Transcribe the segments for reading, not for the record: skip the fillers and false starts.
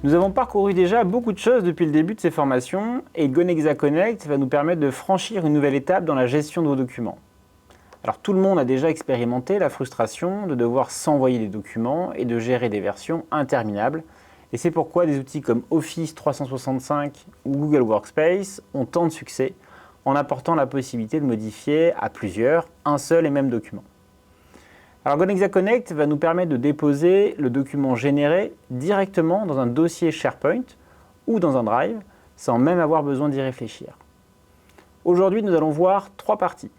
Nous avons parcouru déjà beaucoup de choses depuis le début de ces formations et GoNexa Connect va nous permettre de franchir une nouvelle étape dans la gestion de vos documents. Alors tout le monde a déjà expérimenté la frustration de devoir s'envoyer des documents et de gérer des versions interminables. Et c'est pourquoi des outils comme Office 365 ou Google Workspace ont tant de succès en apportant la possibilité de modifier à plusieurs un seul et même document. Alors GoNexa Connect va nous permettre de déposer le document généré directement dans un dossier SharePoint ou dans un Drive sans même avoir besoin d'y réfléchir. Aujourd'hui, nous allons voir 3 parties.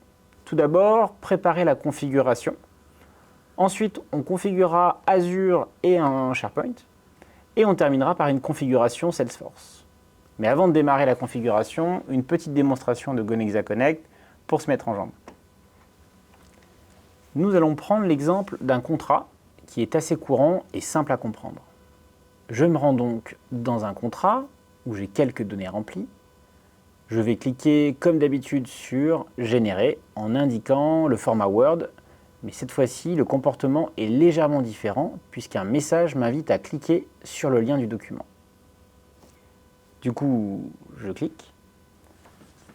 Tout d'abord, préparer la configuration. Ensuite, on configurera Azure et un SharePoint. Et on terminera par une configuration Salesforce. Mais avant de démarrer la configuration, une petite démonstration de GoNexa Connect pour se mettre en jambe. Nous allons prendre l'exemple d'un contrat qui est assez courant et simple à comprendre. Je me rends donc dans un contrat où j'ai quelques données remplies. Je vais cliquer comme d'habitude sur « Générer » en indiquant le format Word, mais cette fois-ci, le comportement est légèrement différent puisqu'un message m'invite à cliquer sur le lien du document. Du coup, je clique.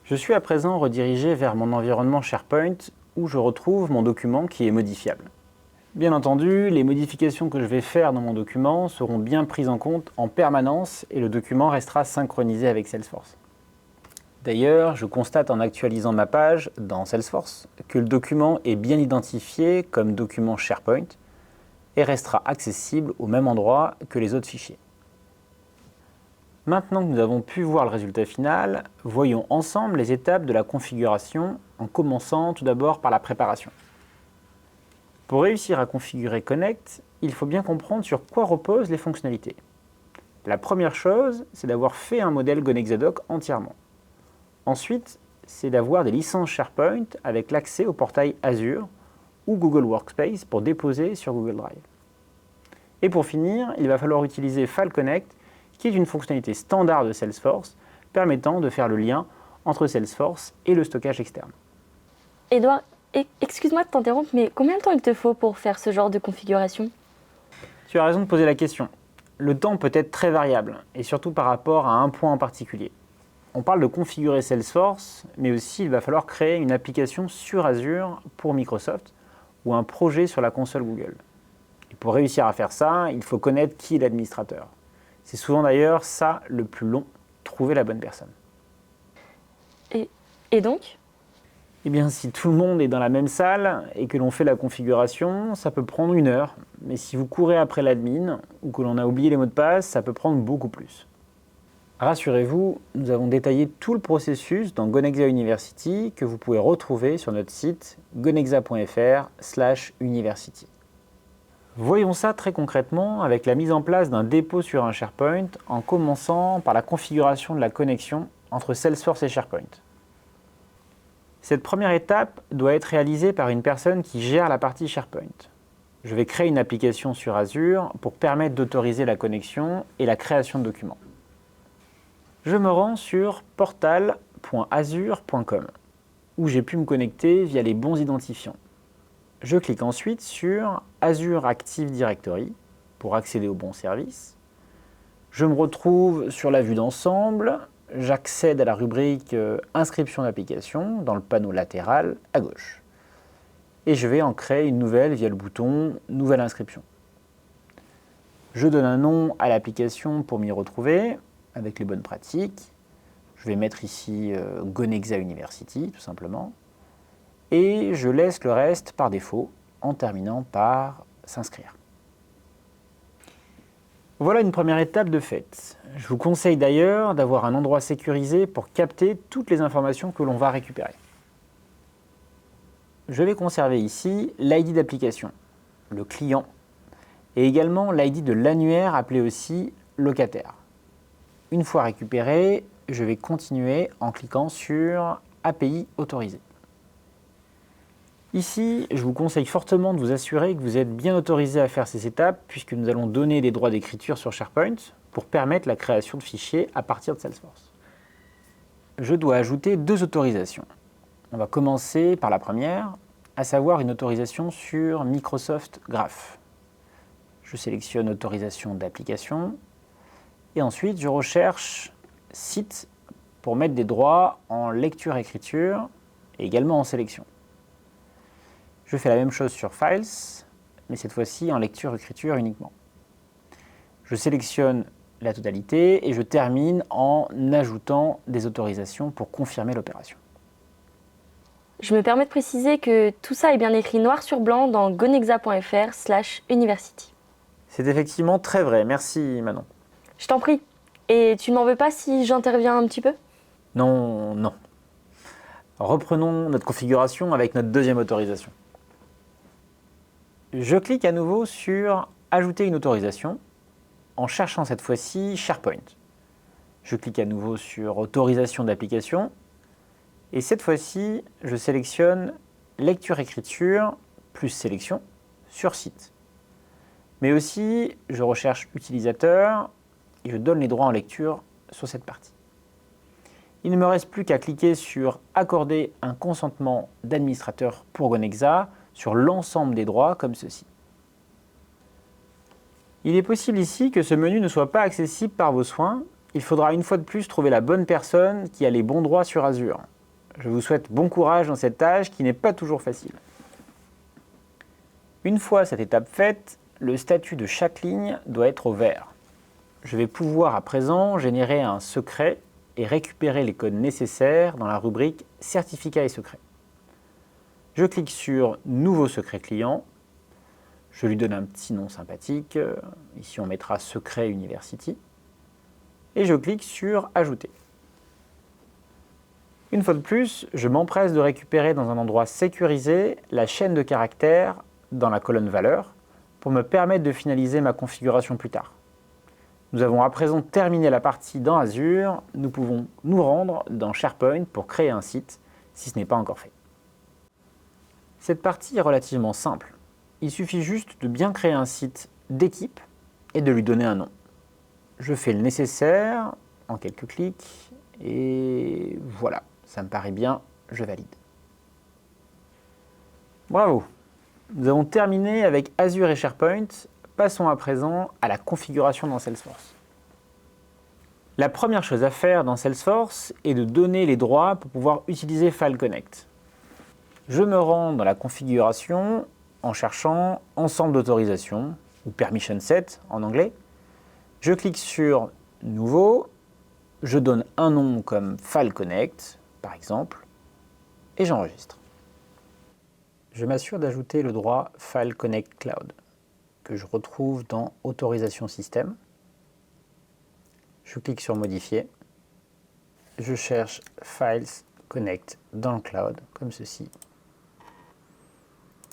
Je suis à présent redirigé vers mon environnement SharePoint où je retrouve mon document qui est modifiable. Bien entendu, les modifications que je vais faire dans mon document seront bien prises en compte en permanence et le document restera synchronisé avec Salesforce. D'ailleurs, je constate en actualisant ma page dans Salesforce que le document est bien identifié comme document SharePoint et restera accessible au même endroit que les autres fichiers. Maintenant que nous avons pu voir le résultat final, voyons ensemble les étapes de la configuration en commençant tout d'abord par la préparation. Pour réussir à configurer Connect, il faut bien comprendre sur quoi reposent les fonctionnalités. La première chose, c'est d'avoir fait un modèle GoNexaDoc entièrement. Ensuite, c'est d'avoir des licences SharePoint avec l'accès au portail Azure ou Google Workspace pour déposer sur Google Drive. Et pour finir, il va falloir utiliser File Connect, qui est une fonctionnalité standard de Salesforce permettant de faire le lien entre Salesforce et le stockage externe. Edouard, excuse-moi de t'interrompre, mais combien de temps il te faut pour faire ce genre de configuration? Tu as raison de poser la question. Le temps peut être très variable, et surtout par rapport à un point en particulier. On parle de configurer Salesforce, mais aussi il va falloir créer une application sur Azure pour Microsoft ou un projet sur la console Google. Et pour réussir à faire ça, il faut connaître qui est l'administrateur. C'est souvent d'ailleurs ça le plus long, trouver la bonne personne. Et donc? Eh bien, si tout le monde est dans la même salle et que l'on fait la configuration, ça peut prendre 1 heure. Mais si vous courez après l'admin ou que l'on a oublié les mots de passe, ça peut prendre beaucoup plus. Rassurez-vous, nous avons détaillé tout le processus dans GoNexa University que vous pouvez retrouver sur notre site gonexa.fr/university. Voyons ça très concrètement avec la mise en place d'un dépôt sur un SharePoint en commençant par la configuration de la connexion entre Salesforce et SharePoint. Cette première étape doit être réalisée par une personne qui gère la partie SharePoint. Je vais créer une application sur Azure pour permettre d'autoriser la connexion et la création de documents. Je me rends sur portal.azure.com où j'ai pu me connecter via les bons identifiants. Je clique ensuite sur Azure Active Directory pour accéder au bon service. Je me retrouve sur la vue d'ensemble. J'accède à la rubrique Inscription d'application dans le panneau latéral à gauche. Et je vais en créer une nouvelle via le bouton Nouvelle inscription. Je donne un nom à l'application pour m'y retrouver avec les bonnes pratiques. Je vais mettre ici GoNexa University tout simplement. Et je laisse le reste par défaut en terminant par s'inscrire. Voilà une première étape de faite. Je vous conseille d'ailleurs d'avoir un endroit sécurisé pour capter toutes les informations que l'on va récupérer. Je vais conserver ici l'ID d'application, le client, et également l'ID de l'annuaire appelé aussi locataire. Une fois récupéré, je vais continuer en cliquant sur API autorisée. Ici, je vous conseille fortement de vous assurer que vous êtes bien autorisé à faire ces étapes puisque nous allons donner des droits d'écriture sur SharePoint pour permettre la création de fichiers à partir de Salesforce. Je dois ajouter 2 autorisations. On va commencer par la première, à savoir une autorisation sur Microsoft Graph. Je sélectionne autorisation d'application Et ensuite, je recherche site pour mettre des droits en lecture-écriture et également en sélection. Je fais la même chose sur Files, mais cette fois-ci en lecture-écriture uniquement. Je sélectionne la totalité et je termine en ajoutant des autorisations pour confirmer l'opération. Je me permets de préciser que tout ça est bien écrit noir sur blanc dans gonexa.fr/university. C'est effectivement très vrai, merci Manon. Je t'en prie. Et tu ne m'en veux pas si j'interviens un petit peu? Non, non. Reprenons notre configuration avec notre deuxième autorisation. Je clique à nouveau sur « Ajouter une autorisation » en cherchant cette fois-ci SharePoint. Je clique à nouveau sur « Autorisation d'application » et cette fois-ci, je sélectionne « Lecture-écriture » plus « Sélection » sur site. Mais aussi, je recherche « Utilisateur » et je donne les droits en lecture sur cette partie. Il ne me reste plus qu'à cliquer sur « Accorder un consentement d'administrateur pour Gonexa » sur l'ensemble des droits comme ceci. Il est possible ici que ce menu ne soit pas accessible par vos soins. Il faudra une fois de plus trouver la bonne personne qui a les bons droits sur Azure. Je vous souhaite bon courage dans cette tâche qui n'est pas toujours facile. Une fois cette étape faite, le statut de chaque ligne doit être au vert. Je vais pouvoir à présent générer un secret et récupérer les codes nécessaires dans la rubrique « Certificats et secrets ». Je clique sur « Nouveau secret client ». Je lui donne un petit nom sympathique. Ici, on mettra « Secret University ». Et je clique sur « Ajouter ». Une fois de plus, je m'empresse de récupérer dans un endroit sécurisé la chaîne de caractères dans la colonne « Valeurs » pour me permettre de finaliser ma configuration plus tard. Nous avons à présent terminé la partie dans Azure. Nous pouvons nous rendre dans SharePoint pour créer un site, si ce n'est pas encore fait. Cette partie est relativement simple. Il suffit juste de bien créer un site d'équipe et de lui donner un nom. Je fais le nécessaire en quelques clics et voilà, ça me paraît bien, je valide. Bravo! Nous avons terminé avec Azure et SharePoint. Passons à présent à la configuration dans Salesforce. La première chose à faire dans Salesforce est de donner les droits pour pouvoir utiliser File Connect. Je me rends dans la configuration en cherchant « Ensemble d'autorisations » ou « Permission Set » en anglais. Je clique sur « Nouveau », je donne un nom comme « File Connect » par exemple, et j'enregistre. Je m'assure d'ajouter le droit « File Connect Cloud » que je retrouve dans « Autorisation système ». Je clique sur « Modifier ». Je cherche « Files Connect » dans le cloud, comme ceci.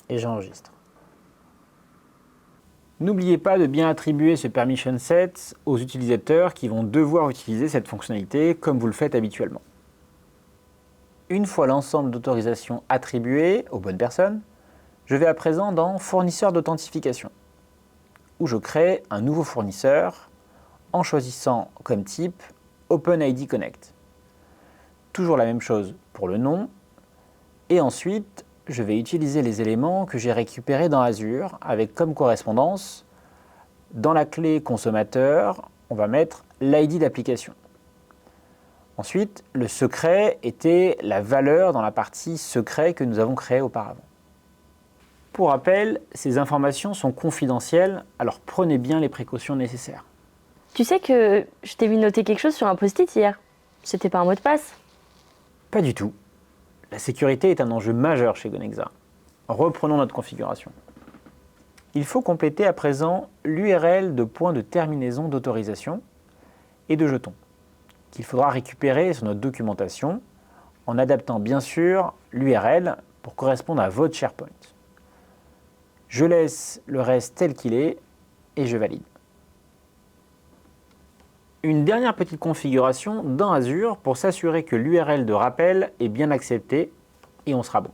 Et j'enregistre. N'oubliez pas de bien attribuer ce permission set aux utilisateurs qui vont devoir utiliser cette fonctionnalité comme vous le faites habituellement. Une fois l'ensemble d'autorisations attribuées aux bonnes personnes, je vais à présent dans Fournisseur d'authentification, où je crée un nouveau fournisseur en choisissant comme type OpenID Connect. Toujours la même chose pour le nom, et ensuite je vais utiliser les éléments que j'ai récupérés dans Azure avec comme correspondance, dans la clé consommateur, on va mettre l'ID d'application. Ensuite, le secret était la valeur dans la partie secret que nous avons créée auparavant. Pour rappel, ces informations sont confidentielles, alors prenez bien les précautions nécessaires. Tu sais que je t'ai vu noter quelque chose sur un post-it hier. C'était pas un mot de passe? Pas du tout. La sécurité est un enjeu majeur chez Gonexa. Reprenons notre configuration. Il faut compléter à présent l'URL de point de terminaison d'autorisation et de jetons, qu'il faudra récupérer sur notre documentation en adaptant bien sûr l'URL pour correspondre à votre SharePoint. Je laisse le reste tel qu'il est et je valide. Une dernière petite configuration dans Azure pour s'assurer que l'URL de rappel est bien acceptée et on sera bon.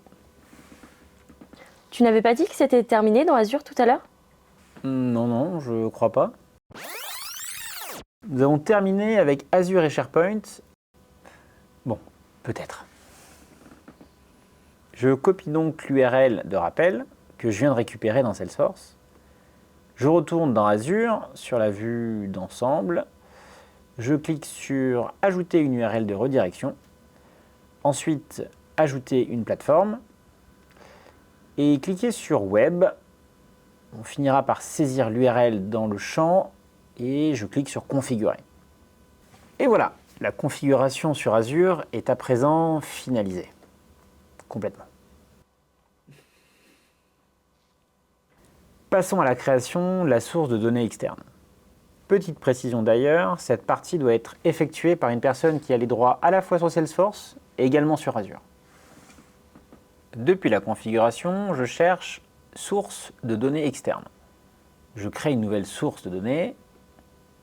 Tu n'avais pas dit que c'était terminé dans Azure tout à l'heure? Non, je crois pas. Nous avons terminé avec Azure et SharePoint. Bon, peut-être. Je copie donc l'URL de rappel que je viens de récupérer dans Salesforce. Je retourne dans Azure sur la vue d'ensemble. Je clique sur « Ajouter une URL de redirection ». Ensuite, « Ajouter une plateforme » et cliquez sur « Web ». On finira par saisir l'URL dans le champ et je clique sur « Configurer ». Et voilà, la configuration sur Azure est à présent finalisée. Complètement. Passons à la création de la source de données externe. Petite précision d'ailleurs, cette partie doit être effectuée par une personne qui a les droits à la fois sur Salesforce et également sur Azure. Depuis la configuration, je cherche « Source de données externe ». Je crée une nouvelle source de données.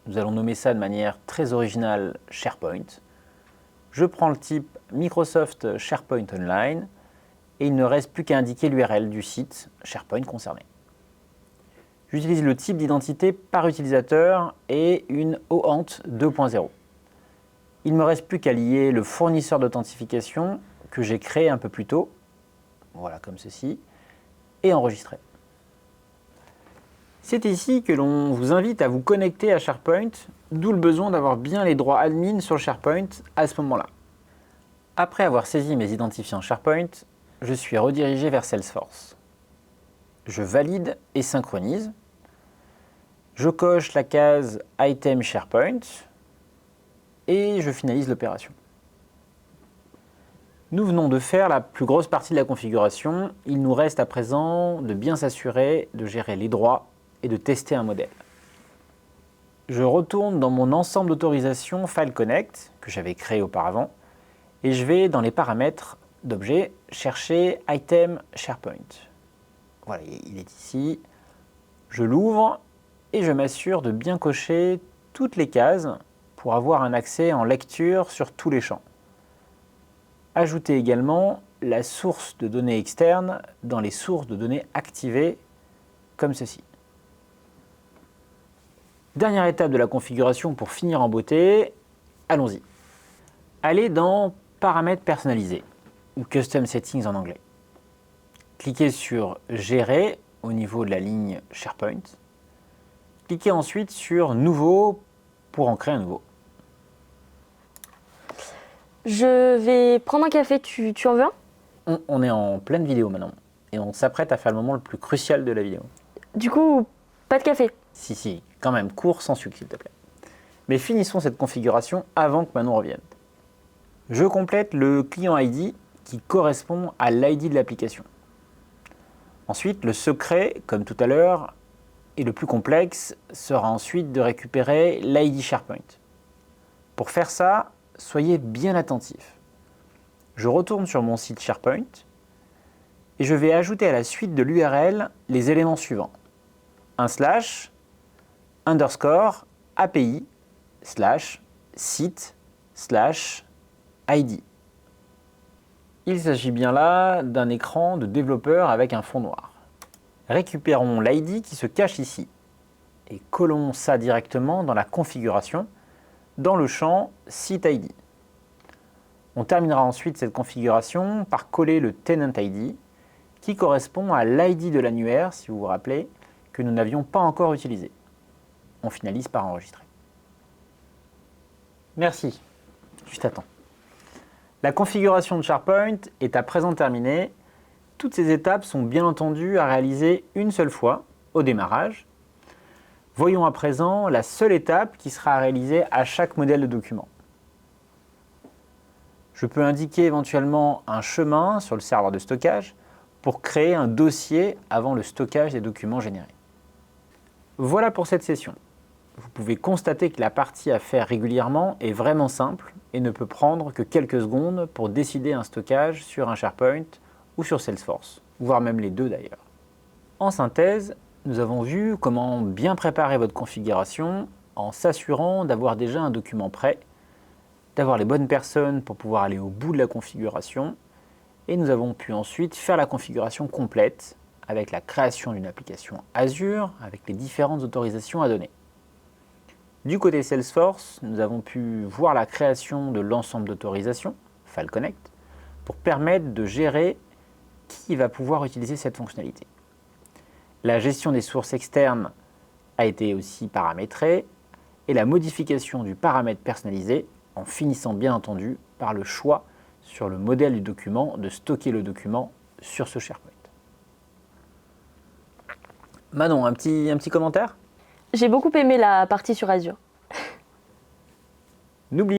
Nous allons nommer ça de manière très originale « SharePoint ». Je prends le type Microsoft SharePoint Online et il ne reste plus qu'à indiquer l'URL du site SharePoint concerné. J'utilise le type d'identité par utilisateur et une OAuth 2.0. Il ne me reste plus qu'à lier le fournisseur d'authentification que j'ai créé un peu plus tôt, voilà comme ceci, et enregistrer. C'est ici que l'on vous invite à vous connecter à SharePoint, d'où le besoin d'avoir bien les droits admin sur SharePoint à ce moment-là. Après avoir saisi mes identifiants SharePoint, je suis redirigé vers Salesforce. Je valide et synchronise. Je coche la case Item SharePoint et je finalise l'opération. Nous venons de faire la plus grosse partie de la configuration. Il nous reste à présent de bien s'assurer de gérer les droits et de tester un modèle. Je retourne dans mon ensemble d'autorisation File Connect que j'avais créé auparavant et je vais dans les paramètres d'objet chercher Item SharePoint. Voilà, il est ici. Je l'ouvre et je m'assure de bien cocher toutes les cases pour avoir un accès en lecture sur tous les champs. Ajoutez également la source de données externe dans les sources de données activées, comme ceci. Dernière étape de la configuration pour finir en beauté, allons-y. Allez dans Paramètres personnalisés, ou Custom Settings en anglais. Cliquez sur Gérer au niveau de la ligne SharePoint. Cliquez ensuite sur Nouveau pour en créer un nouveau. Je vais prendre un café, tu en veux un? On est en pleine vidéo maintenant et on s'apprête à faire le moment le plus crucial de la vidéo. Du coup, pas de café. Si, quand même, cours sans sucre s'il te plaît. Mais finissons cette configuration avant que Manon revienne. Je complète le client ID qui correspond à l'ID de l'application. Ensuite, le secret, comme tout à l'heure, et le plus complexe, sera ensuite de récupérer l'ID SharePoint. Pour faire ça, soyez bien attentifs. Je retourne sur mon site SharePoint et je vais ajouter à la suite de l'URL les éléments suivants. Un slash, underscore, API, slash, site, slash, ID. Il s'agit bien là d'un écran de développeur avec un fond noir. Récupérons l'ID qui se cache ici et collons ça directement dans la configuration dans le champ Site ID. On terminera ensuite cette configuration par coller le Tenant ID qui correspond à l'ID de l'annuaire, si vous vous rappelez, que nous n'avions pas encore utilisé. On finalise par enregistrer. Merci. Juste à temps. La configuration de SharePoint est à présent terminée. Toutes ces étapes sont bien entendu à réaliser une seule fois, au démarrage. Voyons à présent la seule étape qui sera réalisée à chaque modèle de document. Je peux indiquer éventuellement un chemin sur le serveur de stockage pour créer un dossier avant le stockage des documents générés. Voilà pour cette session. Vous pouvez constater que la partie à faire régulièrement est vraiment simple et ne peut prendre que quelques secondes pour décider un stockage sur un SharePoint ou sur Salesforce, voire même les deux d'ailleurs. En synthèse, nous avons vu comment bien préparer votre configuration en s'assurant d'avoir déjà un document prêt, d'avoir les bonnes personnes pour pouvoir aller au bout de la configuration, et nous avons pu ensuite faire la configuration complète avec la création d'une application Azure avec les différentes autorisations à donner. Du côté Salesforce, nous avons pu voir la création de l'ensemble d'autorisations, File Connect, pour permettre de gérer qui va pouvoir utiliser cette fonctionnalité. La gestion des sources externes a été aussi paramétrée, et la modification du paramètre personnalisé, en finissant bien entendu par le choix sur le modèle du document de stocker le document sur ce SharePoint. Manon, un petit commentaire? J'ai beaucoup aimé la partie sur Azure. N'oubliez